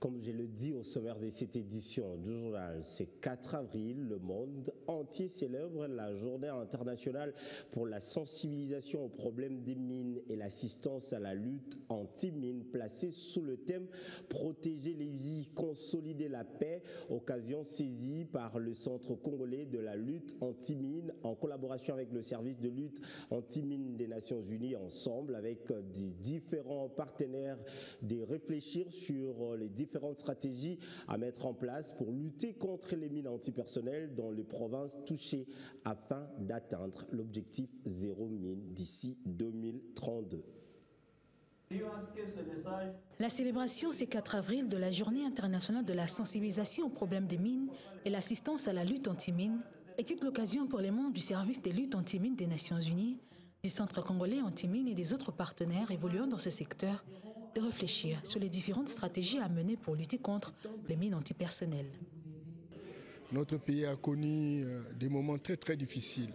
Comme je le dis au sommaire de cette édition du journal, ce 4 avril, le monde entier célèbre la journée internationale pour la sensibilisation aux problèmes des mines et l'assistance à la lutte anti-mines, placée sous le thème « Protéger les vies, consolider la paix », occasion saisie par le Centre congolais de la lutte anti-mines en collaboration avec le service de lutte anti-mines des Nations Unies, ensemble avec des différents partenaires, de réfléchir sur les différentes stratégies à mettre en place pour lutter contre les mines antipersonnelles dans les provinces touchées afin d'atteindre l'objectif zéro mine d'ici 2032. La célébration ce 4 avril de la Journée internationale de la sensibilisation aux problèmes des mines et l'assistance à la lutte anti-mines était l'occasion pour les membres du service des luttes anti-mines des Nations Unies, du Centre congolais anti-mines et des autres partenaires évoluant dans ce secteur de réfléchir sur les différentes stratégies à mener pour lutter contre les mines antipersonnelles. Notre pays a connu des moments très difficiles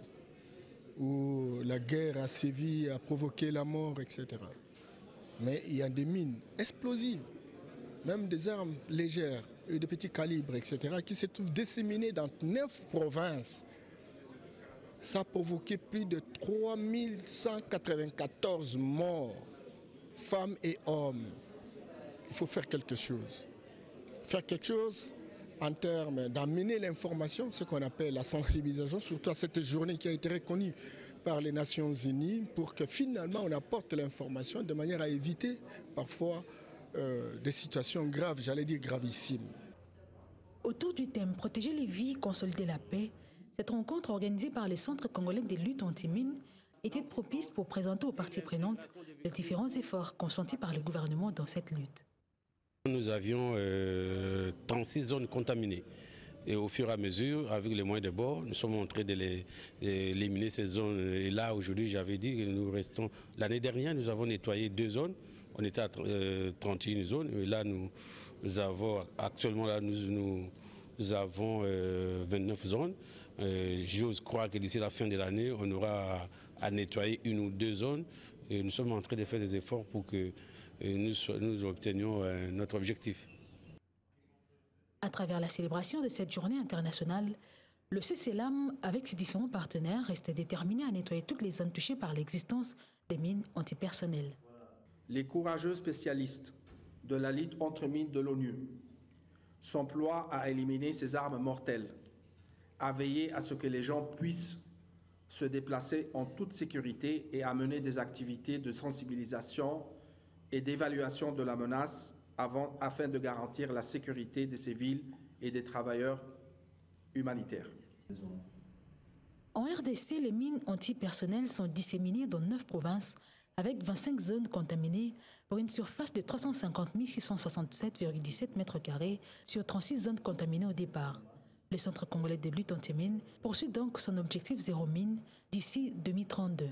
où la guerre a sévi, a provoqué la mort, etc. Mais il y a des mines explosives, même des armes légères et de petits calibres, etc., qui se trouvent disséminées dans 9 provinces. Ça a provoqué plus de 3194 morts, femmes et hommes. Il faut faire quelque chose. Faire quelque chose en termes d'amener l'information, ce qu'on appelle la sensibilisation, surtout à cette journée qui a été reconnue par les Nations Unies, pour que finalement on apporte l'information de manière à éviter parfois des situations graves, j'allais dire gravissimes. Autour du thème « Protéger les vies, consolider la paix », cette rencontre organisée par les centres congolais de lutte anti-mines était propice pour présenter aux parties prenantes les différents efforts consentis par le gouvernement dans cette lutte. Nous avions 36 zones contaminées. Et au fur et à mesure, avec les moyens de bord, nous sommes en train d'éliminer ces zones. Et là, aujourd'hui, j'avais dit que nous restons... L'année dernière, nous avons nettoyé 2 zones. On était à 31 zones. Et là, nous avons actuellement, là, nous avons 29 zones. J'ose croire que d'ici la fin de l'année, on aura à nettoyer 1 ou 2 zones. Et nous sommes en train de faire des efforts pour que nous obtenions notre objectif. À travers la célébration de cette journée internationale, le CCLAM, avec ses différents partenaires, restait déterminé à nettoyer toutes les zones touchées par l'existence des mines antipersonnelles. Les courageux spécialistes de la lutte contre mines de l'ONU s'emploient à éliminer ces armes mortelles, à veiller à ce que les gens puissent se déplacer en toute sécurité et à mener des activités de sensibilisation et d'évaluation de la menace afin de garantir la sécurité des civils et des travailleurs humanitaires. En RDC, les mines antipersonnelles sont disséminées dans 9 provinces avec 25 zones contaminées pour une surface de 350 667,17 m² sur 36 zones contaminées au départ. Le Centre congolais de lutte anti-mines poursuit donc son objectif zéro mine d'ici 2032.